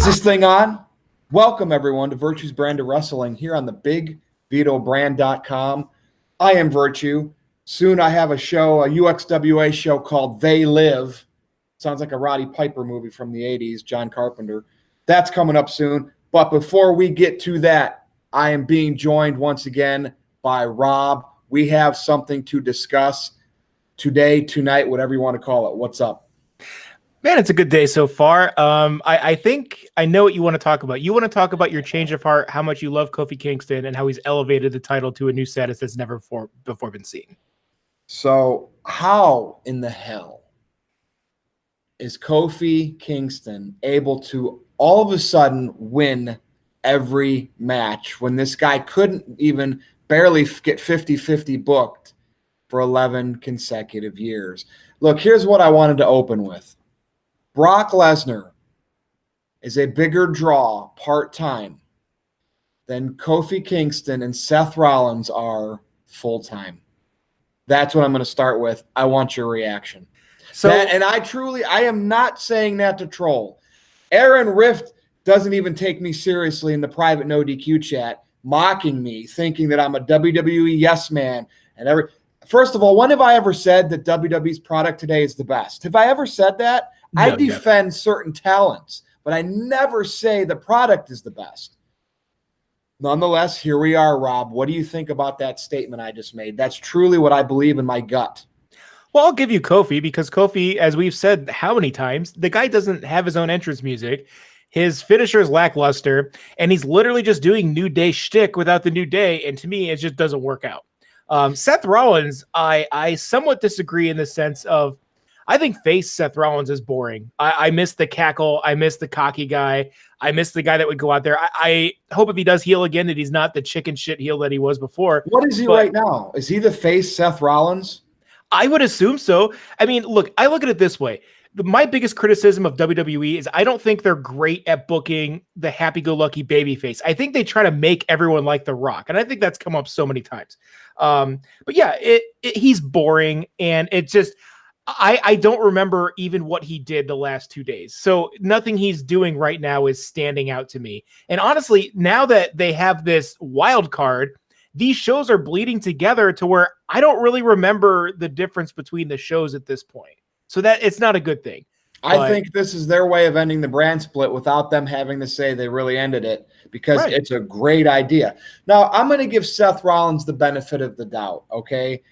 Is this thing on? Welcome, everyone, to Virtue's Brand of Wrestling here on the BigVitoBrand.com. I am Virtue. Soon I have a show, a UXWA show called They Live. Sounds like a Roddy Piper movie from the 80s, John Carpenter. That's coming up soon. But before we get to that, I am being joined once again by Rob. We have something to discuss today, tonight, whatever you want to call it. What's up? Man, it's a good day so far. I think I know what you want to talk about. You want to talk about your change of heart, how much you love Kofi Kingston, and how he's elevated the title to a new status that's never before been seen. So how in the hell is Kofi Kingston able to all of a sudden win every match when this guy couldn't even barely get 50-50 booked for 11 consecutive years? Look, here's what I wanted to open with. Brock Lesnar is a bigger draw part-time than Kofi Kingston and Seth Rollins are full-time. That's what I'm going to start with. I want your reaction. So, I am not saying that to troll. Aaron Rift doesn't even take me seriously in the private no DQ chat, mocking me, thinking that I'm a WWE yes man. First of all, when have I ever said that WWE's product today is the best? Have I ever said that? No, I defend certain talents, but I never say the product is the best. Nonetheless, here we are, Rob. What do you think about that statement I just made? That's truly what I believe in my gut. Well, I'll give you Kofi because Kofi, as we've said how many times, the guy doesn't have his own entrance music. His finisher is lackluster, and he's literally just doing New Day shtick without the New Day, and to me, it just doesn't work out. Seth Rollins, I somewhat disagree in the sense of I think face Seth Rollins is boring. I miss the cackle. I miss the cocky guy. I miss the guy that would go out there. I hope if he does heel again that he's not the chicken shit heel that he was before. What is he right now? Is he the face Seth Rollins? I would assume so. I mean, look, I look at it this way. My biggest criticism of WWE is I don't think they're great at booking the happy-go-lucky babyface. I think they try to make everyone like The Rock, and I think that's come up so many times. But yeah, he's boring, and it just – I don't remember even what he did the last 2 days. So nothing he's doing right now is standing out to me. And honestly, now that they have this wild card, these shows are bleeding together to where I don't really remember the difference between the shows at this point. So that it's not a good thing. I think this is their way of ending the brand split without them having to say they really ended it because It's a great idea. Now, I'm going to give Seth Rollins the benefit of the doubt, okay?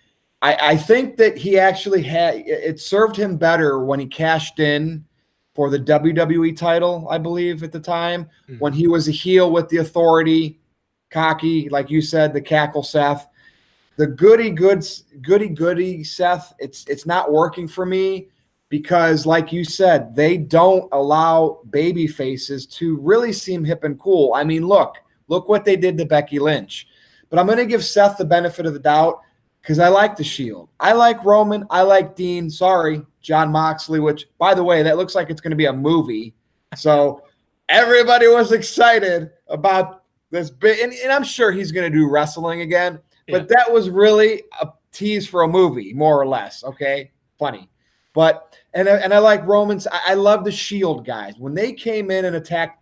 I think that he actually it served him better when he cashed in for the WWE title, I believe, at the time, when he was a heel with the Authority, cocky, like you said, the cackle Seth. The goody Seth, it's not working for me because, like you said, they don't allow baby faces to really seem hip and cool. I mean, look what they did to Becky Lynch. But I'm going to give Seth the benefit of the doubt because I like the Shield. I like Roman. I like Dean. Sorry, John Moxley, which, by the way, that looks like it's going to be a movie. So everybody was excited about this bit. And I'm sure he's going to do wrestling again. But that was really a tease for a movie, more or less. Okay? Funny. But and I like Roman's. I love the Shield guys. When they came in and attacked,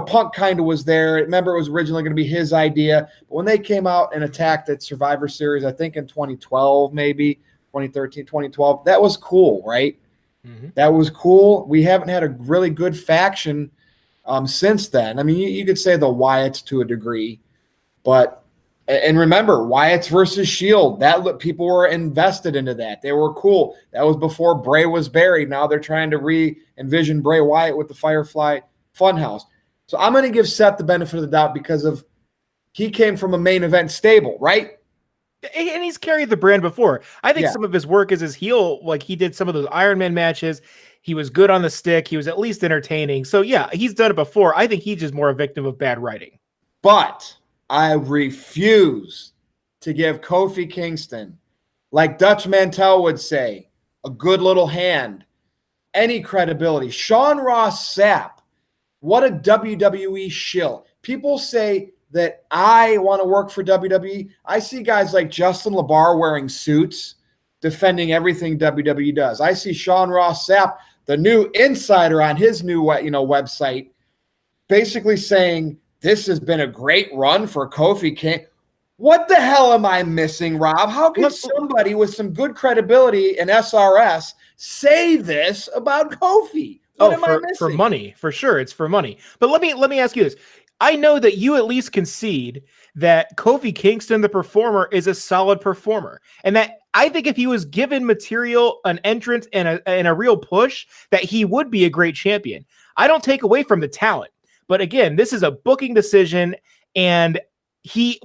Punk kind of was there. Remember, it was originally going to be his idea. But when they came out and attacked at Survivor Series, I think in 2012, maybe 2013, 2012, that was cool, right? Mm-hmm. That was cool. We haven't had a really good faction since then. I mean, you could say the Wyatts to a degree. But, and remember, Wyatts versus Shield, people were invested into that. They were cool. That was before Bray was buried. Now they're trying to re-envision Bray Wyatt with the Firefly Funhouse. So I'm going to give Seth the benefit of the doubt because he came from a main event stable, right? And he's carried the brand before. I think some of his work is his heel. Like he did some of those Iron Man matches. He was good on the stick. He was at least entertaining. So yeah, he's done it before. I think he's just more a victim of bad writing. But I refuse to give Kofi Kingston, like Dutch Mantel would say, a good little hand, any credibility. Sean Ross Sapp. What a WWE shill. People say that I want to work for WWE. I see guys like Justin LaBar wearing suits, defending everything WWE does. I see Sean Ross Sapp the new insider on his new website, basically saying this has been a great run for Kofi King. What the hell am I missing, Rob? How can somebody with some good credibility in SRS say this about Kofi? What am I missing? For money, for sure. It's for money. But let me ask you this. I know that you at least concede that Kofi Kingston, the performer, is a solid performer. And that I think if he was given material, an entrance, and a real push, that he would be a great champion. I don't take away from the talent. But again, this is a booking decision, and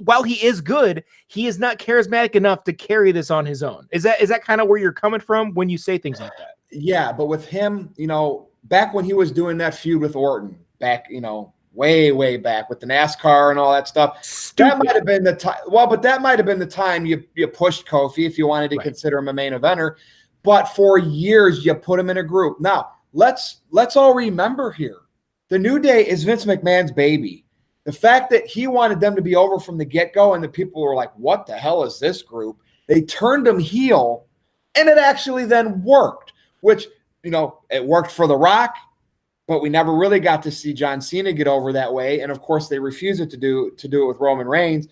while he is good, he is not charismatic enough to carry this on his own. Is that kind of where you're coming from when you say things like that? Yeah, but with him, back when he was doing that feud with Orton, back, way back with the NASCAR and all that stuff, that might have been the time. Well, but that might have been the time you pushed Kofi if you wanted to consider him a main eventer. But for years, you put him in a group. Now, let's all remember here, the New Day is Vince McMahon's baby. The fact that he wanted them to be over from the get-go and the people were like, what the hell is this group? They turned him heel, and it actually then worked, which, it worked for The Rock, but we never really got to see John Cena get over that way. And, of course, they refused to do it with Roman Reigns.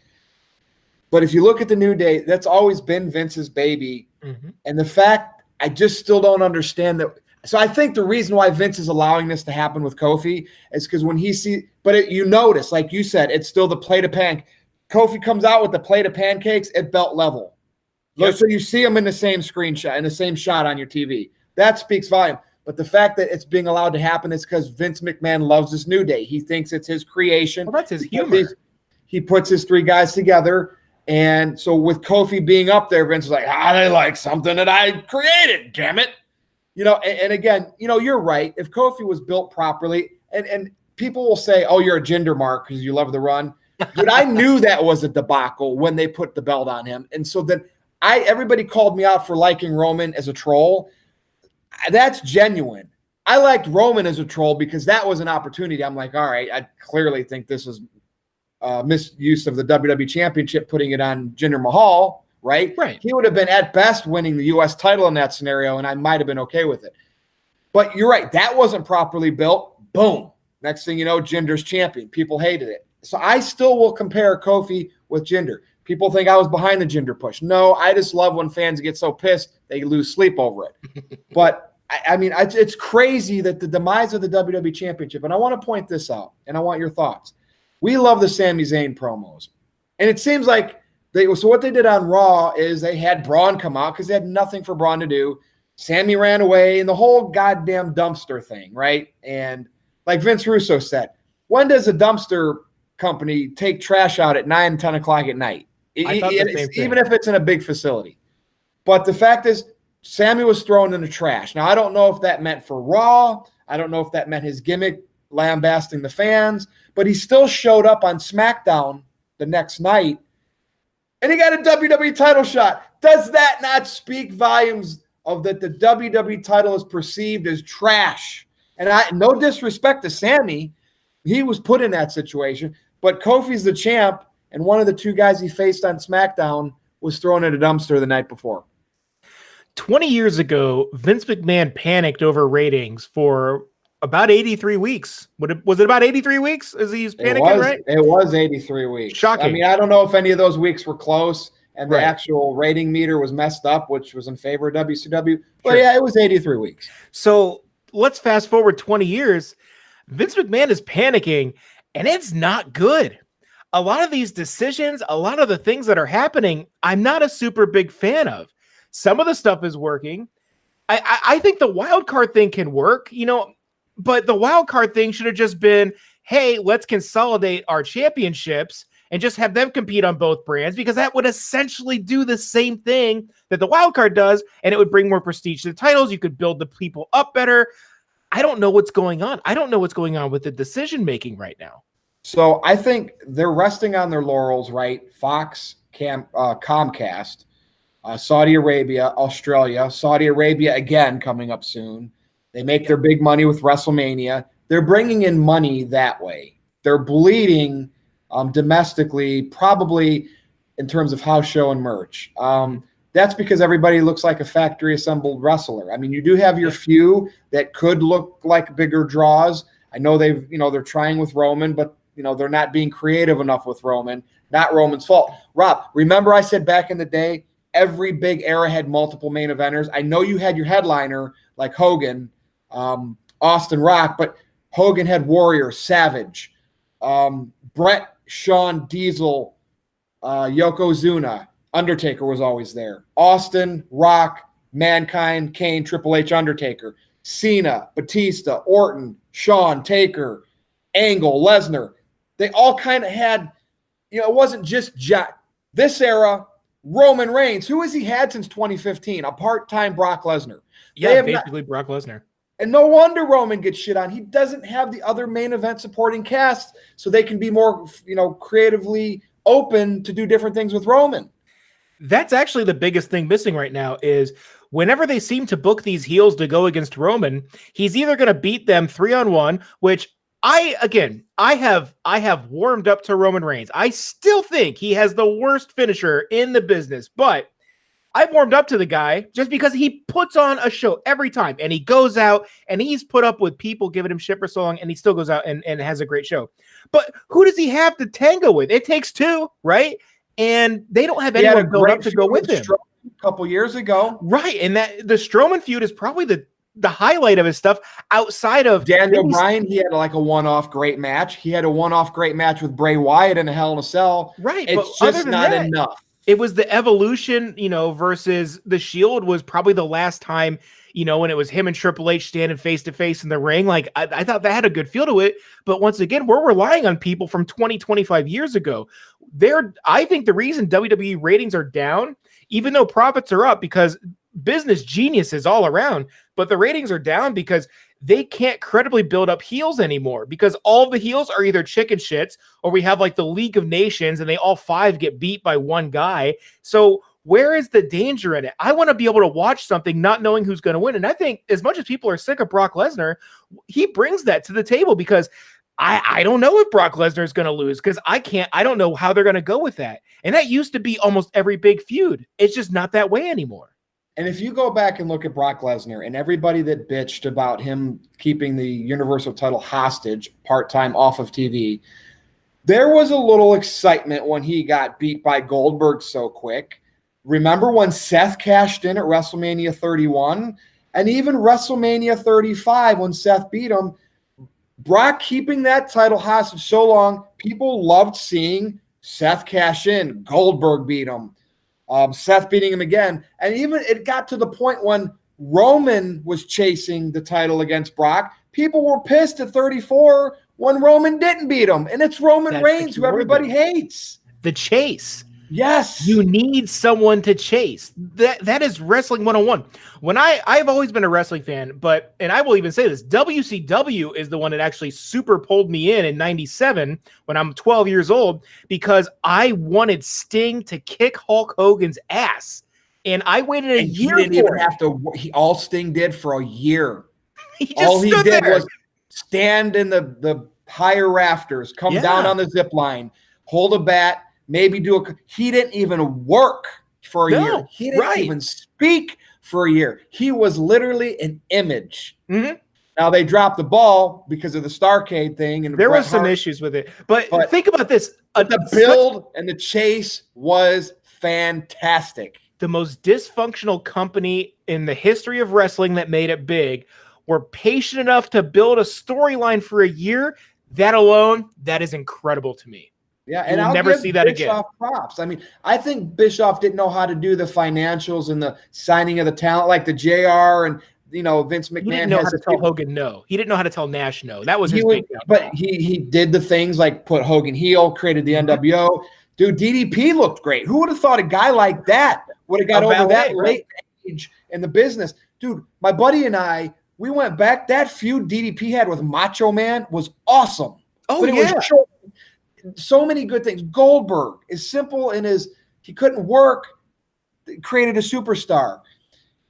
But if you look at the New Day, that's always been Vince's baby. Mm-hmm. And the fact, I just still don't understand that. So I think the reason why Vince is allowing this to happen with Kofi is because when he sees, you notice, like you said, it's still the plate of pancakes. Kofi comes out with the plate of pancakes at belt level. Yep. So you see him in the same screenshot, in the same shot on your TV. That speaks volume. But the fact that it's being allowed to happen is because Vince McMahon loves this New Day. He thinks it's his creation. Well, that's his humor. He puts his three guys together. And so with Kofi being up there, Vince is like, they like something that I created, damn it. And again, you're right. If Kofi was built properly, and people will say, oh, you're a gender mark because you love the run. Dude, I knew that was a debacle when they put the belt on him. And so then everybody called me out for liking Roman as a troll. That's genuine. I liked Roman as a troll because that was an opportunity. I'm like, all right, I clearly think this is misuse of the WWE Championship, putting it on Jinder Mahal. Right? He would have been at best winning the U.S. title in that scenario, and I might have been okay with it. But you're right. That wasn't properly built. Boom. Next thing you know, Jinder's champion. People hated it. So I still will compare Kofi with Jinder. People think I was behind the Jinder push. No, I just love when fans get so pissed they lose sleep over it. But, it's crazy that the demise of the WWE Championship, and I want to point this out, and I want your thoughts. We love the Sami Zayn promos. And it seems like so what they did on Raw is they had Braun come out because they had nothing for Braun to do. Sammy ran away and the whole goddamn dumpster thing, right? And like Vince Russo said, when does a dumpster company take trash out at 9, 10 o'clock at night? Even if it's in a big facility. But the fact is, Sammy was thrown in the trash. Now, I don't know if that meant for Raw. I don't know if that meant his gimmick lambasting the fans. But he still showed up on SmackDown the next night. And he got a WWE title shot. Does that not speak volumes of that the WWE title is perceived as trash? And no disrespect to Sammy. He was put in that situation. But Kofi's the champ, and one of the two guys he faced on SmackDown was thrown in a dumpster the night before. 20 years ago, Vince McMahon panicked over ratings for about 83 weeks. Was it about 83 weeks as he's panicking, right? It was 83 weeks. Shocking. I don't know if any of those weeks were close and the actual rating meter was messed up, which was in favor of WCW. But yeah, it was 83 weeks. So let's fast forward 20 years. Vince McMahon is panicking, and it's not good. A lot of these decisions, a lot of the things that are happening, I'm not a super big fan of. Some of the stuff is working. I think the wild card thing can work, but the wild card thing should have just been, hey, let's consolidate our championships and just have them compete on both brands, because that would essentially do the same thing that the wild card does, and it would bring more prestige to the titles. You could build the people up better. I don't know what's going on. I don't know what's going on with the decision-making right now. So I think they're resting on their laurels, right? Fox, Comcast, Saudi Arabia, Australia, Saudi Arabia again coming up soon. They make their big money with WrestleMania. They're bringing in money that way. They're bleeding domestically, probably in terms of house show and merch. That's because everybody looks like a factory assembled wrestler. I mean, you do have your few that could look like bigger draws. I know they're trying with Roman, but they're not being creative enough with Roman. Not Roman's fault. Rob, remember I said back in the day, every big era had multiple main eventers. I know you had your headliner like Hogan, Austin Rock, but Hogan had Warrior, Savage, Brett, Shawn, Diesel, Yokozuna, Undertaker was always there. Austin, Rock, Mankind, Kane, Triple H, Undertaker, Cena, Batista, Orton, Shawn, Taker, Angle, Lesnar. They all kind of had, it wasn't just Jack. This era, Roman Reigns, who has he had since 2015? A part-time Brock Lesnar. Yeah, basically Brock Lesnar. And no wonder Roman gets shit on. He doesn't have the other main event supporting cast, so they can be more, creatively open to do different things with Roman. That's actually the biggest thing missing right now is whenever they seem to book these heels to go against Roman, he's either going to beat them 3-on-1, which I have warmed up to Roman Reigns. I still think he has the worst finisher in the business, but I've warmed up to the guy just because he puts on a show every time, and he goes out and he's put up with people giving him shit for so long, and he still goes out and has a great show. But who does he have to tango with? It takes two, right? And they don't have anyone built up to go with him. A couple years ago. Right. And that the Strowman feud is probably the highlight of his stuff outside of Daniel Bryan. He had like a one-off great match. He had a one-off great match with Bray Wyatt in a Hell in a Cell. Right. It's just not enough. It was the Evolution, versus the Shield was probably the last time, when it was him and Triple H standing face to face in the ring. Like I thought that had a good feel to it. But once again, we're relying on people from 25 years ago. I think the reason WWE ratings are down, even though profits are up, because business geniuses all around, but the ratings are down because they can't credibly build up heels anymore, because all of the heels are either chicken shits or we have like the League of Nations and they all 5 get beat by one guy. So where is the danger in it? I want to be able to watch something not knowing who's going to win. And I think as much as people are sick of Brock Lesnar, he brings that to the table, because I don't know if Brock Lesnar is going to lose, because I don't know how they're going to go with that. And that used to be almost every big feud. It's just not that way anymore. And if you go back and look at Brock Lesnar and everybody that bitched about him keeping the Universal title hostage part-time off of TV, there was a little excitement when he got beat by Goldberg so quick. Remember when Seth cashed in at WrestleMania 31? And even WrestleMania 35 when Seth beat him, Brock keeping that title hostage so long, people loved seeing Seth cash in. Goldberg beat him. Seth beating him again. And even it got to the point when Roman was chasing the title against Brock, people were pissed at 34 when Roman didn't beat him. And it's Roman Reigns, who everybody hates. The chase. Yes. You need someone to chase. That is wrestling 101. When I've always been a wrestling fan, and I will even say this, WCW is the one that actually super pulled me in 97 when I'm 12 years old, because I wanted Sting to kick Hulk Hogan's ass. And I waited a year he didn't even have to. All Sting did for a year. All he did was stand in the higher rafters, come down on the zip line, hold a bat, maybe he didn't even work for a year. He didn't even speak for a year. He was literally an image. Mm-hmm. Now they dropped the ball because of the Starrcade thing. And there were some issues with it. But think about this. The build and the chase was fantastic. The most dysfunctional company in the history of wrestling that made it big were patient enough to build a storyline for a year. That alone, that is incredible to me. Yeah, and I'll never see that again. Props. I mean, I think Bischoff didn't know how to do the financials and the signing of the talent, like the JR and Vince McMahon. He didn't know how to tell Hogan no. He didn't know how to tell Nash no. That was his big downfall. But he did the things like put Hogan heel, created the NWO. Dude, DDP looked great. Who would have thought a guy like that would have got over that late age in the business? Dude, my buddy and I, we went back. That feud DDP had with Macho Man was awesome. Oh, but it was short. So many good things. Goldberg is simple in he couldn't work, created a superstar.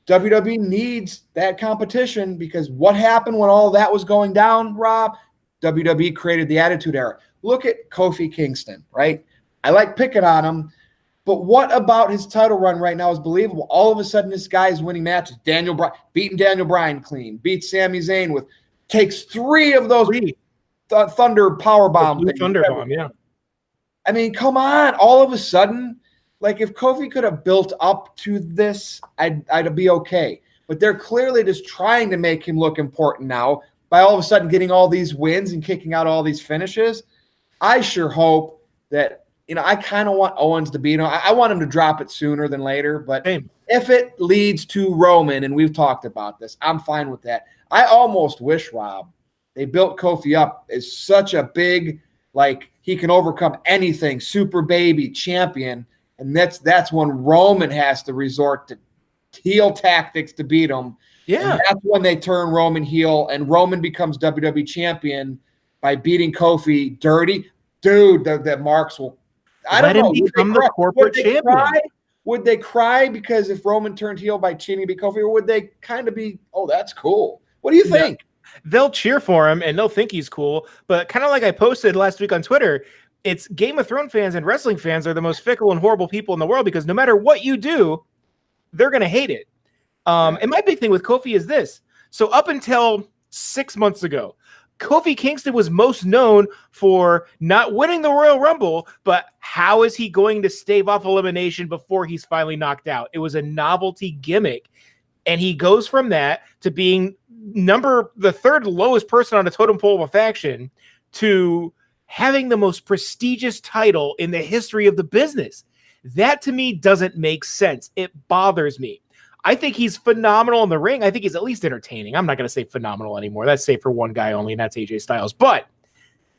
WWE needs that competition, because what happened when all that was going down, Rob? WWE created the Attitude Era. Look at Kofi Kingston, right? I like picking on him, But what about his title run right now is believable? All of a sudden, this guy is winning matches. Beating Daniel Bryan clean, beats Sami Zayn takes 3 of those Thunder powerbomb things. Thunder bomb, yeah. I mean, come on. All of a sudden, like if Kofi could have built up to this, I'd be okay. But they're clearly just trying to make him look important now by all of a sudden getting all these wins and kicking out all these finishes. I sure hope that, I kind of want Owens to beat him. I want him to drop it sooner than later. But if it leads to Roman, and we've talked about this, I'm fine with that. I almost wish, Rob, they built Kofi up as such a big, like he can overcome anything, super baby champion. And that's when Roman has to resort to heel tactics to beat him. Yeah. And that's when they turn Roman heel and Roman becomes WWE champion by beating Kofi dirty. Dude, the marks will, I don't know. Let him become the corporate champion. Would they cry because if Roman turned heel by cheating to beat Kofi, or would they kind of be, oh, that's cool? What do you think? They'll cheer for him and they'll think he's cool. But kind of like I posted last week on Twitter, it's Game of Thrones fans and wrestling fans are the most fickle and horrible people in the world because no matter what you do, they're going to hate it. And my big thing with Kofi is this. So up until 6 months ago, Kofi Kingston was most known for not winning the Royal Rumble, but how is he going to stave off elimination before he's finally knocked out? It was a novelty gimmick. And he goes from that to being the 3rd lowest person on the totem pole of a faction to having the most prestigious title in the history of the business. That to me doesn't make sense. It bothers me. I think he's phenomenal in the ring. I think he's at least entertaining. I'm not going to say phenomenal anymore. That's safe for one guy only, and that's AJ Styles. But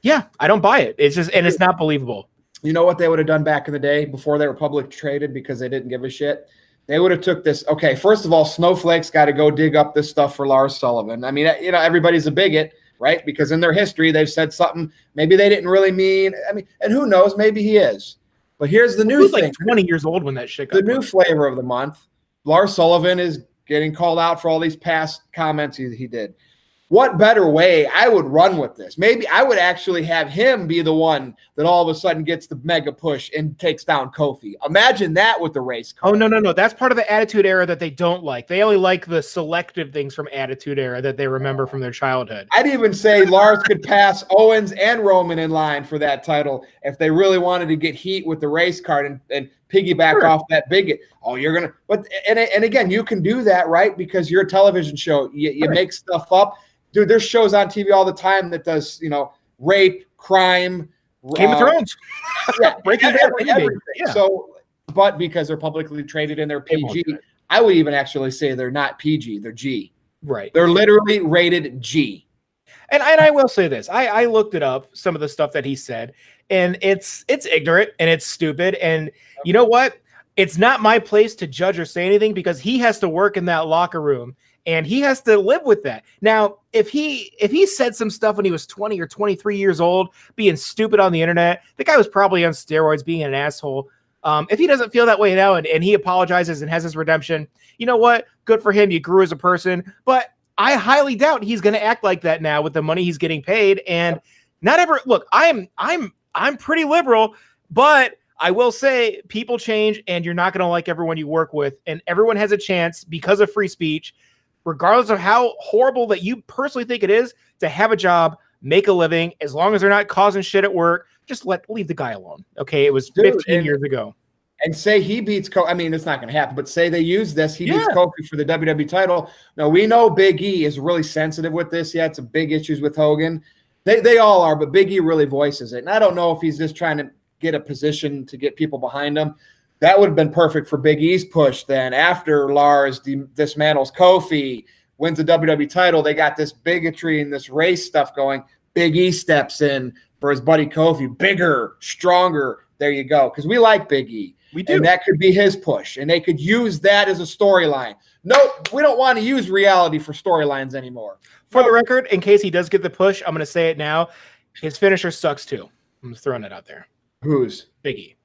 yeah, I don't buy it. It's just, and it's not believable. You know what they would have done back in the day before they were publicly traded because they didn't give a shit? They would have took this. Okay, first of all, Snowflake's got to go dig up this stuff for Lars Sullivan. I mean, everybody's a bigot, right? Because in their history, they've said something maybe they didn't really mean. I mean, and who knows? Maybe he is. But here's the new thing. Like 20 years old when that shit got the new flavor of the month. Lars Sullivan is getting called out for all these past comments he did. What better way? I would run with this. Maybe I would actually have him be the one that all of a sudden gets the mega push and takes down Kofi. Imagine that with the race car. Oh, no. That's part of the Attitude Era that they don't like. They only like the selective things from Attitude Era that they remember from their childhood. I'd even say Lars could pass Owens and Roman in line for that title if they really wanted to get heat with the race car and piggyback off that bigot. Oh, you're going to – but and again, you can do that, right, because you're a television show. You make stuff up. Dude, there's shows on TV all the time that does, rape, crime. Game of Thrones. Breaking Bad, everything. Yeah. So, but because they're publicly traded and they're PG, I would even actually say they're not PG. They're G. Right. They're literally rated G. And I will say this. I looked it up, some of the stuff that he said, and it's ignorant and it's stupid. And you know what? It's not my place to judge or say anything because he has to work in that locker room. And he has to live with that. Now, if he said some stuff when he was 20 or 23 years old, being stupid on the internet, the guy was probably on steroids, being an asshole. If he doesn't feel that way now and he apologizes and has his redemption, you know what? Good for him. You grew as a person. But I highly doubt he's going to act like that now with the money he's getting paid. And not ever look, I'm pretty liberal, but I will say people change and you're not going to like everyone you work with. And everyone has a chance because of free speech, regardless of how horrible that you personally think it is, to have a job, make a living, as long as they're not causing shit at work, just leave the guy alone. Okay, it was 15 years ago. And say he beats Kofi. I mean, it's not going to happen, but say they use this. He beats Kofi for the WWE title. Now, we know Big E is really sensitive with this. He had some big issues with Hogan. They all are, but Big E really voices it. And I don't know if he's just trying to get a position to get people behind him. That would have been perfect for Big E's push then. After Lars dismantles Kofi, wins the WWE title, they got this bigotry and this race stuff going. Big E steps in for his buddy Kofi. Bigger, stronger. There you go. Because we like Big E. We do. And that could be his push. And they could use that as a storyline. Nope, we don't want to use reality for storylines anymore. For the record, in case he does get the push, I'm going to say it now. His finisher sucks too. I'm just throwing it out there. Whose? Big E.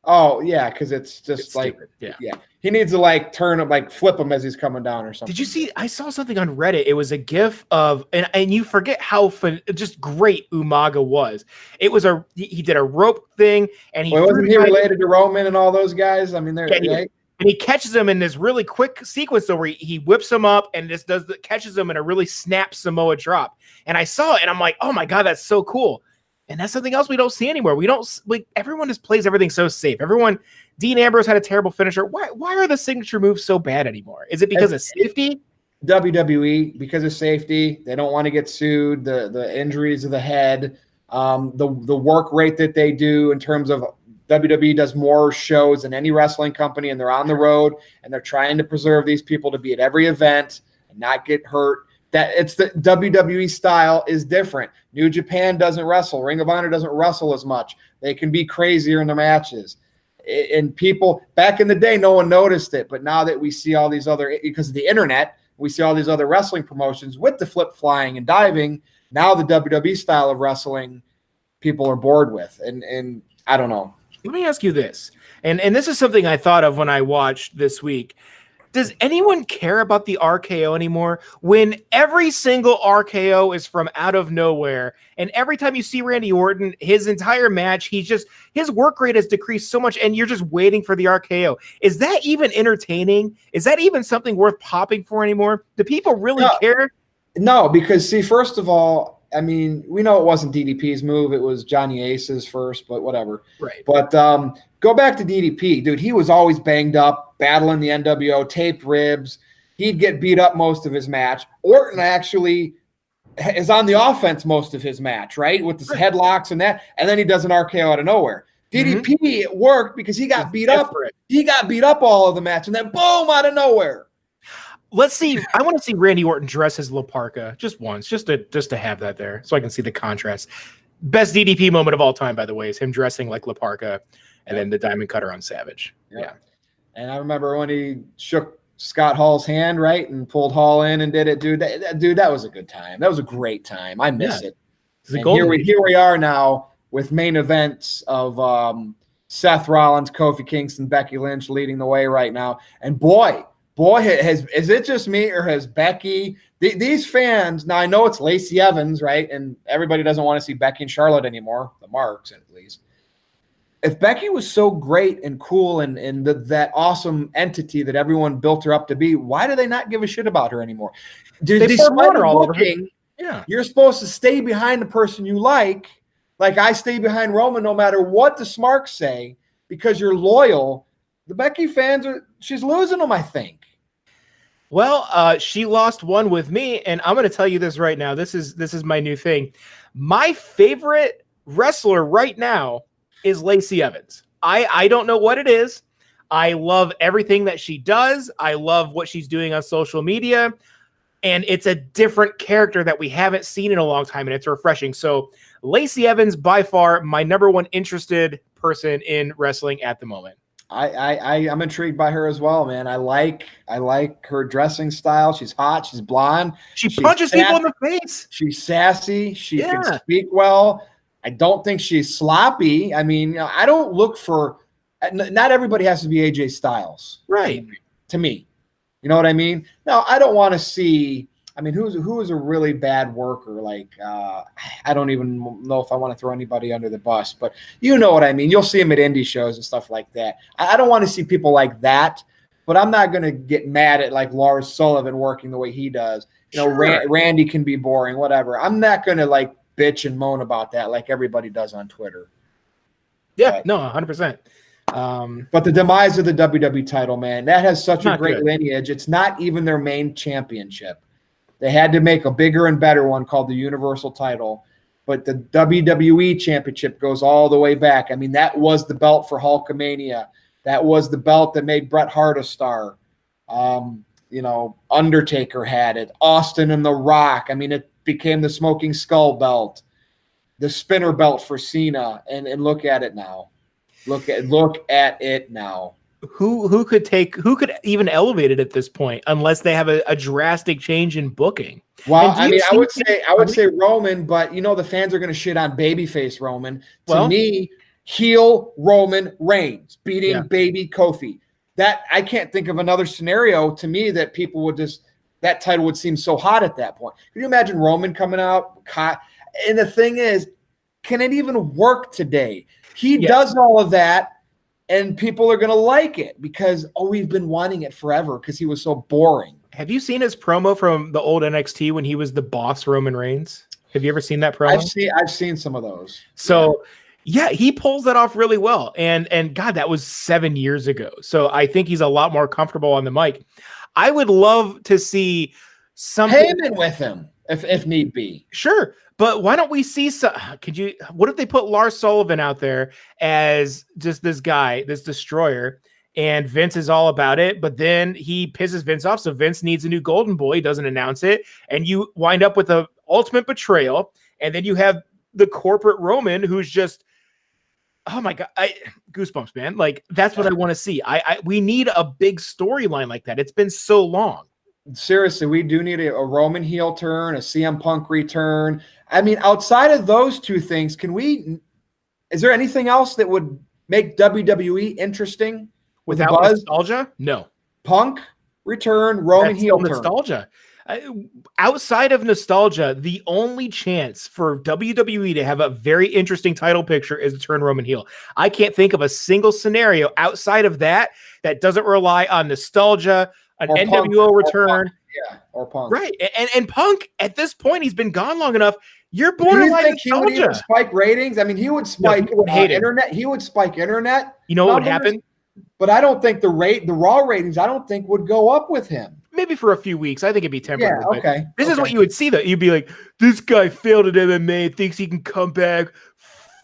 Oh yeah, because it's just It's like stupid. Yeah. yeah, he needs to like turn him, like flip him as he's coming down or something. Did you see? I saw something on Reddit. It was a GIF of, and you forget how just great Umaga was. It was he did a rope thing, and he wasn't he related to Roman and all those guys? I mean, they're right. And he catches him in this really quick sequence where he whips him up and just catches him in a really snap Samoa drop. And I saw it, and I'm like, oh my god, that's so cool. And that's something else we don't see anymore. We don't like everyone just plays everything so safe. Dean Ambrose had a terrible finisher. Why are the signature moves so bad anymore? Is it because of safety? WWE, because of safety, they don't want to get sued. The injuries of the head, the work rate that they do in terms of WWE does more shows than any wrestling company, and they're on the road and they're trying to preserve these people to be at every event and not get hurt. That it's the WWE style is different. New Japan doesn't wrestle. Ring of Honor doesn't wrestle as much. They can be crazier in their matches. And people back in the day, no one noticed it. But now that we see all these other, because of the internet, we see all these other wrestling promotions with the flip flying and diving. Now the WWE style of wrestling, people are bored with. And I don't know. Let me ask you this. And this is something I thought of when I watched this week. Does anyone care about the RKO anymore? When every single RKO is from out of nowhere, and every time you see Randy Orton, his entire match, his work rate has decreased so much, and you're just waiting for the RKO. Is that even entertaining? Is that even something worth popping for anymore? Do people really care? No, because see, first of all, I mean, we know it wasn't DDP's move. It was Johnny Ace's first, but whatever. Right. But go back to DDP. Dude, he was always banged up, battling the NWO, taped ribs. He'd get beat up most of his match. Orton actually is on the offense most of his match, right? With his headlocks and that. And then he does an RKO out of nowhere. DDP, it worked because he got beat up. He got beat up all of the match. And then boom, out of nowhere. Let's see. I want to see Randy Orton dress as La Parka just once, just to have that there, so I can see the contrast. Best DDP moment of all time, by the way, is him dressing like La Parka, and then the diamond cutter on Savage. Yeah. And I remember when he shook Scott Hall's hand, right, and pulled Hall in and did it, dude. That was a good time. That was a great time. I miss it. And here we are now with main events of Seth Rollins, Kofi Kingston, Becky Lynch leading the way right now, and boy, is it just me or has Becky, these fans, now I know it's Lacey Evans, right? And everybody doesn't want to see Becky and Charlotte anymore, the Marks at least. If Becky was so great and cool and that awesome entity that everyone built her up to be, why do they not give a shit about her anymore? They poured water all over her. Yeah. You're supposed to stay behind the person you like I stay behind Roman no matter what the Smarks say because you're loyal. The Becky fans she's losing them, I think. Well, she lost one with me, and I'm going to tell you this right now. This is my new thing. My favorite wrestler right now is Lacey Evans. I don't know what it is. I love everything that she does. I love what she's doing on social media, and it's a different character that we haven't seen in a long time, and it's refreshing. So Lacey Evans, by far, my number one interested person in wrestling at the moment. I'm intrigued by her as well, man. I like her dressing style. She's hot. She's blonde. She's punches people in the face. She's sassy. She can speak well. I don't think she's sloppy. I mean, I don't look for. Not everybody has to be AJ Styles, right? To me, you know what I mean. No, I don't want to see. I mean, who is a really bad worker? Like, I don't even know if I want to throw anybody under the bus, but you know what I mean. You'll see him at indie shows and stuff like that. I don't want to see people like that, but I'm not going to get mad at like Lars Sullivan working the way he does. You know, Randy can be boring, whatever. I'm not going to like bitch and moan about that like everybody does on Twitter. Yeah, no, 100%. But the demise of the WWE title, man, that has such a great lineage. It's not even their main championship. They had to make a bigger and better one called the Universal title. But the WWE Championship goes all the way back. I mean, that was the belt for Hulkamania. That was the belt that made Bret Hart a star. You know, Undertaker had it. Austin and The Rock. I mean, it became the Smoking Skull belt, the spinner belt for Cena. And look at it now. Look at it now. Who could even elevate it at this point unless they have a drastic change in booking? Well, I mean, I would say Roman, but you know the fans are going to shit on babyface Roman. To me, heel Roman Reigns beating baby Kofi. That I can't think of another scenario to me that people would that title would seem so hot at that point. Can you imagine Roman coming out? And the thing is, can it even work today? He does all of that, and people are going to like it because, we've been wanting it forever because he was so boring. Have you seen his promo from the old NXT when he was the boss Roman Reigns? Have you ever seen that promo? I've seen some of those. So he pulls that off really well. And God, that was 7 years ago. So I think he's a lot more comfortable on the mic. I would love to see something Heyman with him if need be. Sure. But why don't we see what if they put Lars Sullivan out there as just this guy, this destroyer, and Vince is all about it, but then he pisses Vince off. So Vince needs a new golden boy. He doesn't announce it. And you wind up with a ultimate betrayal. And then you have the corporate Roman who's just, oh my God, goosebumps, man. Like, that's what I want to see. We need a big storyline like that. It's been so long. Seriously, we do need a Roman heel turn, a CM Punk return. I mean, outside of those two things, is there anything else that would make WWE interesting? Without nostalgia? No. Punk return, Roman heel turn. Nostalgia. Outside of nostalgia, the only chance for WWE to have a very interesting title picture is to turn Roman heel. I can't think of a single scenario outside of that doesn't rely on nostalgia, an NWO return. Or Punk. Right. And Punk, at this point, he's been gone long enough. You're borderline nostalgia. He would even spike ratings? I mean, he would spike internet. He would spike internet. You know what would happen? But I don't think the Raw ratings, I don't think would go up with him. Maybe for a few weeks. I think it'd be temporary. Yeah, okay. This is what you would see, though. You'd be like, this guy failed at MMA, thinks he can come back.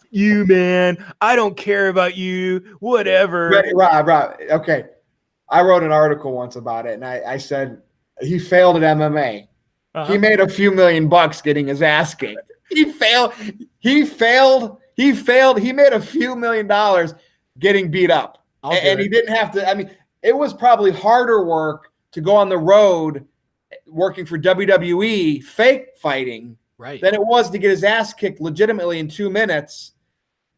You, man. I don't care about you. Whatever. Right. Okay. I wrote an article once about it, and I said he failed at MMA. He made a few $1 million getting his ass kicked. He failed. He made a few $1 million getting beat up. And he didn't have to. I mean, it was probably harder work to go on the road working for WWE, fake fighting, than it was to get his ass kicked legitimately in 2 minutes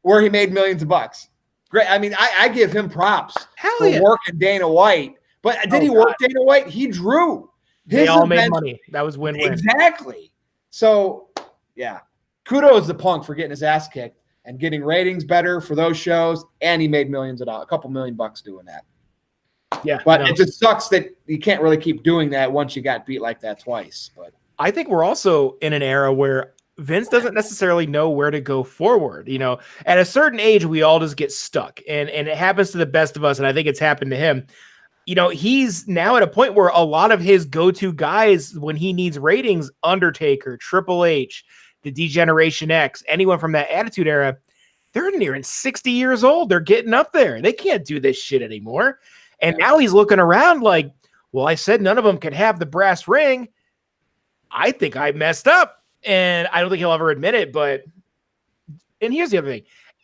where he made millions of bucks. Great. I mean, I give him props for working Dana White. But did he work Dana White? He drew. They all made money. That was win-win. Exactly. So, yeah. Kudos to Punk for getting his ass kicked and getting ratings better for those shows. And he made millions of dollars, a couple $1 million doing that. Yeah. But it just sucks that you can't really keep doing that once you got beat like that twice. But I think we're also in an era where Vince doesn't necessarily know where to go forward. You know, at a certain age, we all just get stuck, and it happens to the best of us. And I think it's happened to him. You know, he's now at a point where a lot of his go-to guys, when he needs ratings, Undertaker, Triple H, the D-Generation X, anyone from that Attitude Era, they're nearing 60 years old. They're getting up there. They can't do this shit anymore. And now he's looking around like, well, I said none of them could have the brass ring. I think I messed up. And I don't think he'll ever admit it. And here's the other thing.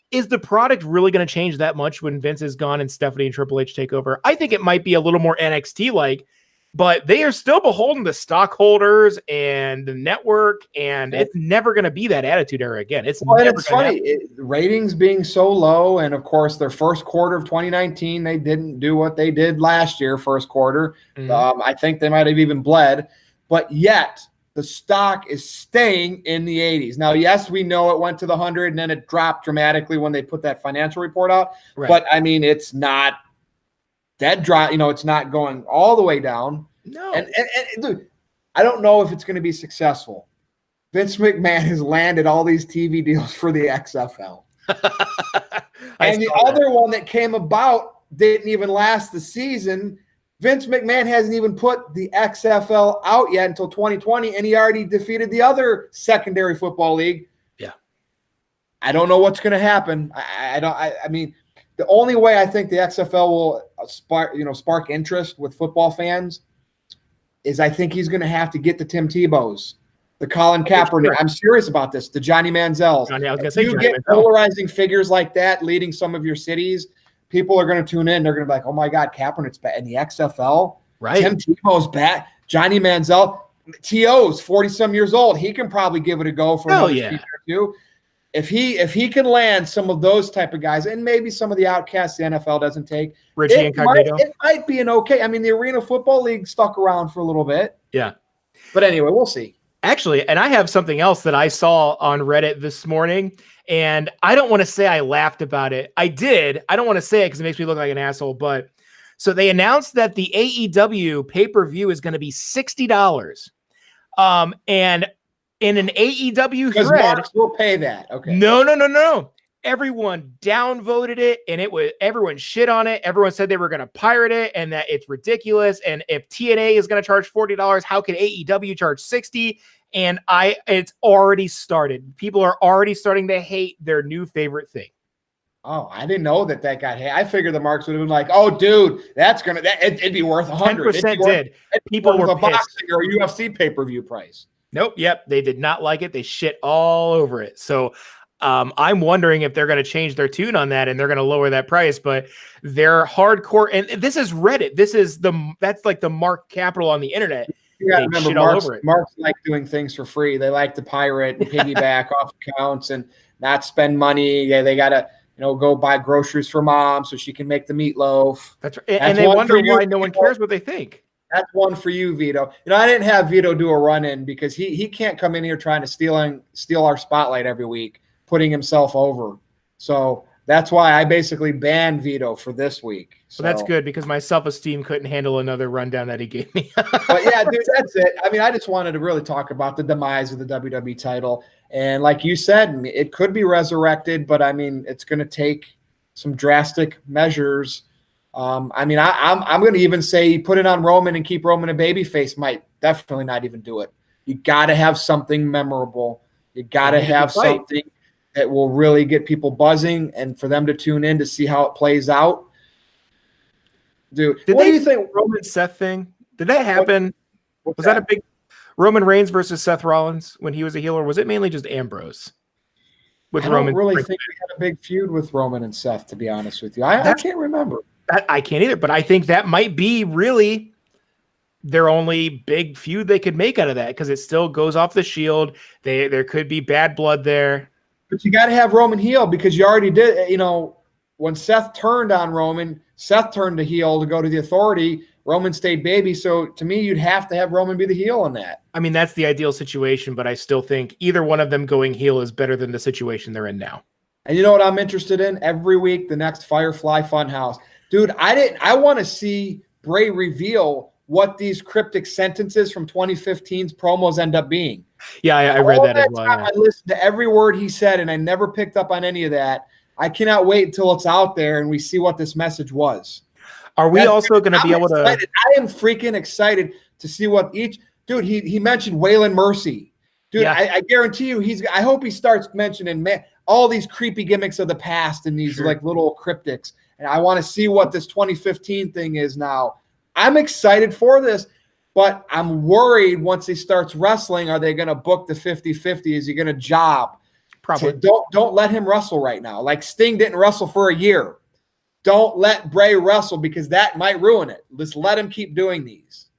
Is the product really going to change that much when Vince is gone and Stephanie and Triple H take over? I think it might be a little more NXT-like, but they are still beholden to stockholders and the network, and it's never going to be that Attitude Era again. It's funny. Ratings being so low, and of course, their first quarter of 2019, they didn't do what they did last year, first quarter. Mm-hmm. I think they might have even bled, but yet the stock is staying in the 80s. Now, yes, we know it went to the 100 and then it dropped dramatically when they put that financial report out. Right. But I mean, it's not dead drop. You know, it's not going all the way down. No. And dude, I don't know if it's going to be successful. Vince McMahon has landed all these TV deals for the XFL. And the other one that came about didn't even last the season. Vince McMahon hasn't even put the XFL out yet until 2020, and he already defeated the other secondary football league. Yeah. I don't know what's going to happen. I mean, the only way I think the XFL will spark interest with football fans is I think he's going to have to get the Tim Tebow's, the Colin Kaepernick. I'm serious about this. The Johnny Manziel's. You get polarizing figures like that leading some of your cities, people are going to tune in. They're going to be like, oh, my God, Kaepernick's back in the XFL. Right. Tim Tebow's back. Johnny Manziel. T.O.'s 40-some years old. He can probably give it a go for another season or two. if he can land some of those type of guys, and maybe some of the outcasts the NFL doesn't take, Richie Incognito, it might be an okay. I mean, the Arena Football League stuck around for a little bit. Yeah. But anyway, we'll see. Actually, and I have something else that I saw on Reddit this morning, and I don't want to say I laughed about it. I did. I don't want to say it because it makes me look like an asshole, but so they announced that the AEW pay-per-view is going to be $60. And in an AEW thread, Marks will pay that. Okay. No. Everyone downvoted it, and everyone shit on it. Everyone said they were going to pirate it and that it's ridiculous. And if TNA is going to charge $40, how can AEW charge $60? And it's already started. People are already starting to hate their new favorite thing. Oh, I didn't know that got hit. I figured the Marks would have been like, "Oh, dude, it'd be worth 100." 10% did. People were a pissed. boxing or UFC pay-per-view price. Nope. Yep. They did not like it. They shit all over it. So I'm wondering if they're going to change their tune on that and they're going to lower that price. But they're hardcore. And this is Reddit. That's like the Mark capital on the internet. You got to remember, Marks like doing things for free. They like to pirate and piggyback off accounts and not spend money. Yeah, they got to go buy groceries for mom so she can make the meatloaf. That's right. And they wonder why no one cares what they think. That's one for you, Vito. I didn't have Vito do a run-in because he can't come in here trying to steal our spotlight every week, putting himself over. So that's why I basically banned Vito for this week. So that's good because my self-esteem couldn't handle another rundown that he gave me. But yeah, dude, that's it. I mean, I just wanted to really talk about the demise of the WWE title. And like you said, it could be resurrected, but I mean, it's going to take some drastic measures. I'm going to even say put it on Roman and keep Roman a babyface might definitely not even do it. You got to have something memorable. You got to have something that will really get people buzzing and for them to tune in to see how it plays out. Dude, what do you think? Roman Seth thing? Did that happen? Was that a big Roman Reigns versus Seth Rollins when he was a heel, or was it mainly just Ambrose? I don't really think we had a big feud with Roman and Seth, to be honest with you. I can't remember. I can't either, but I think that might be really their only big feud they could make out of that because it still goes off the Shield. There could be bad blood there. But you got to have Roman heel because you already did. When Seth turned on Roman, Seth turned to heel to go to the Authority. Roman stayed baby. So to me, you'd have to have Roman be the heel on that. I mean, that's the ideal situation, but I still think either one of them going heel is better than the situation they're in now. And you know what I'm interested in? Every week, the next Firefly Funhouse. Dude, I want to see Bray reveal what these cryptic sentences from 2015's promos end up being. Yeah, I read that as well. Yeah. I listened to every word he said, and I never picked up on any of that. I cannot wait until it's out there and we see what this message was. Are we also going to be able to? I am freaking excited to see what each dude. He mentioned Waylon Mercy, dude. Yeah. I guarantee you, I hope he starts mentioning all these creepy gimmicks of the past and these like little cryptics. And I want to see what this 2015 thing is now. I'm excited for this, but I'm worried once he starts wrestling, are they going to book the 50-50? Is he going to job? Probably. Don't let him wrestle right now. Like Sting didn't wrestle for a year. Don't let Bray wrestle because that might ruin it. Just let him keep doing these.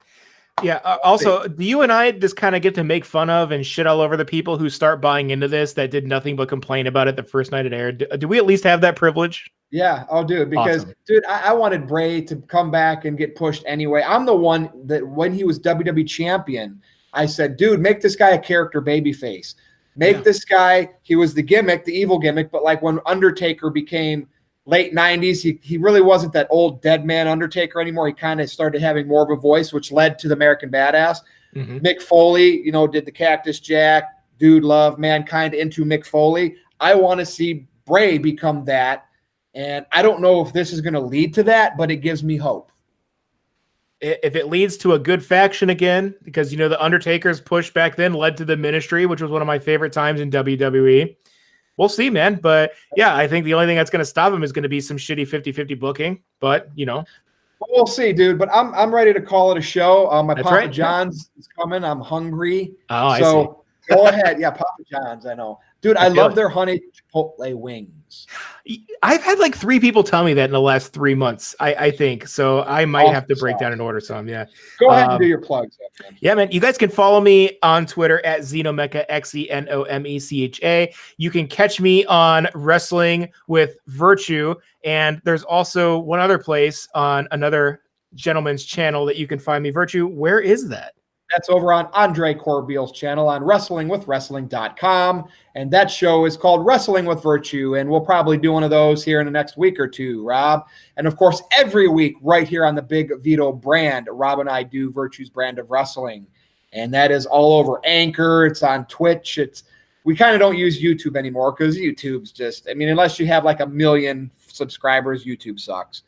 Yeah. Also, do you and I just kind of get to make fun of and shit all over the people who start buying into this that did nothing but complain about it the first night it aired? Do we at least have that privilege? Yeah, I'll do it because, dude, I wanted Bray to come back and get pushed anyway. I'm the one that when he was WWE champion, I said, dude, make this guy a character babyface. Make this guy, he was the gimmick, the evil gimmick, but like when Undertaker became late 90s, he really wasn't that old dead man Undertaker anymore. He kind of started having more of a voice, which led to the American Badass. Mm-hmm. Mick Foley, did the Cactus Jack, Dude Love, Mankind into Mick Foley. I want to see Bray become that. And I don't know if this is going to lead to that, but it gives me hope. If it leads to a good faction again, because, the Undertaker's push back then led to the Ministry, which was one of my favorite times in WWE. We'll see, man. But, yeah, I think the only thing that's going to stop him is going to be some shitty 50-50 booking. But, We'll see, dude. But I'm ready to call it a show. My That's Papa right. John's is coming. I'm hungry. Oh, I see. Go ahead. Yeah, Papa John's, I know. Dude, I love their honey chipotle wings. I've had like 3 people tell me that in the last 3 months, I think. So I might have to break down and order some. Yeah. Go ahead and do your plugs. Man. Yeah, man. You guys can follow me on Twitter at Xenomecha, Xenomecha. You can catch me on Wrestling with Virtue. And there's also one other place on another gentleman's channel that you can find me. Virtue, where is that? That's over on Andre Corbeil's channel on WrestlingWithWrestling.com. And that show is called Wrestling with Virtue. And we'll probably do one of those here in the next week or two, Rob. And of course, every week right here on the Big Vito brand, Rob and I do Virtue's brand of wrestling. And that is all over Anchor. It's on Twitch. We kind of don't use YouTube anymore because YouTube's just, I mean, unless you have like 1 million subscribers, YouTube sucks.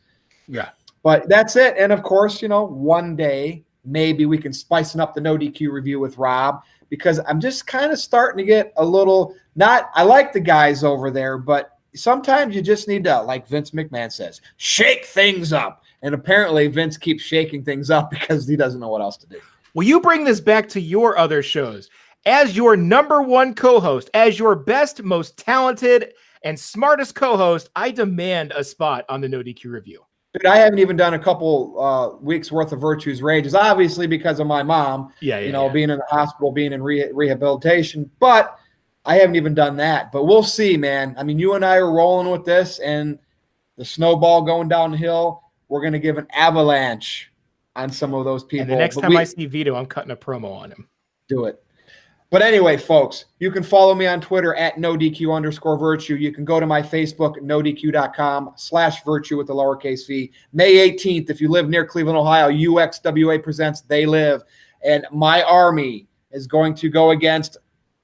Yeah. But that's it. And of course, one day, maybe we can spicing up the No DQ review with Rob, because I'm just kind of starting to get a little I like the guys over there, but sometimes you just need to, like Vince McMahon says, shake things up. And apparently Vince keeps shaking things up because he doesn't know what else to do. Will you bring this back to your other shows? As your #1 co-host, as your best, most talented, and smartest co-host, I demand a spot on the No DQ review. Dude, I haven't even done a couple weeks worth of Virtue's Rages, obviously because of my mom, being in the hospital, being in rehabilitation, but I haven't even done that. But we'll see, man. I mean, you and I are rolling with this, and the snowball going down the hill, we're going to give an avalanche on some of those people. And the next time I see Vito, I'm cutting a promo on him. Do it. But anyway, folks, you can follow me on Twitter at NoDQ_Virtue. You can go to my Facebook, NoDQ.com/Virtue with the lowercase v. May 18th, if you live near Cleveland, Ohio, UXWA presents They Live. And my army is going to go against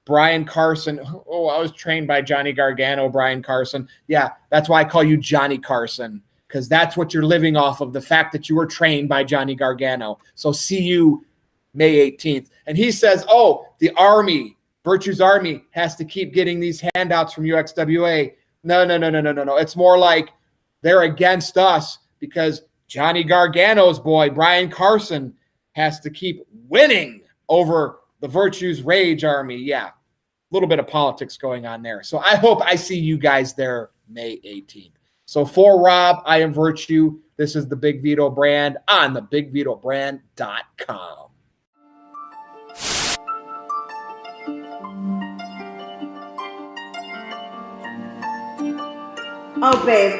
Brian Carson. Oh, I was trained by Johnny Gargano, Brian Carson. Yeah, that's why I call you Johnny Carson, because that's what you're living off of, the fact that you were trained by Johnny Gargano. So see you May 18th. And he says, the Army, Virtue's Army, has to keep getting these handouts from UXWA. No. It's more like they're against us because Johnny Gargano's boy, Brian Carson, has to keep winning over the Virtue's Rage Army. Yeah, a little bit of politics going on there. So I hope I see you guys there May 18th. So for Rob, I am Virtue. This is the Big Vito brand on thebigvitobrand.com. Oh, babe.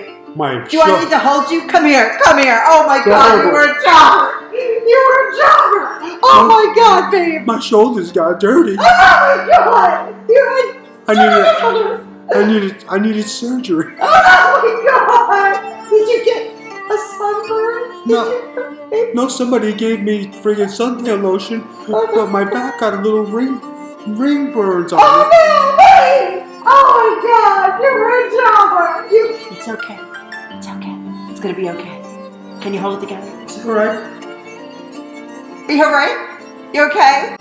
Do I need to hold you? Come here. Oh, my God. You were a jogger. Oh, my God, babe. My shoulders got dirty. Oh, my God. I needed surgery. Oh, my God. Did you get a sunburn? No, somebody gave me friggin' suntan lotion, but my back got a little ring burns on it. Oh, no, babe. Oh, my God. You were a jogger. It's okay. It's going to be okay. Can you hold it together? It's all right. Are you all right? You okay?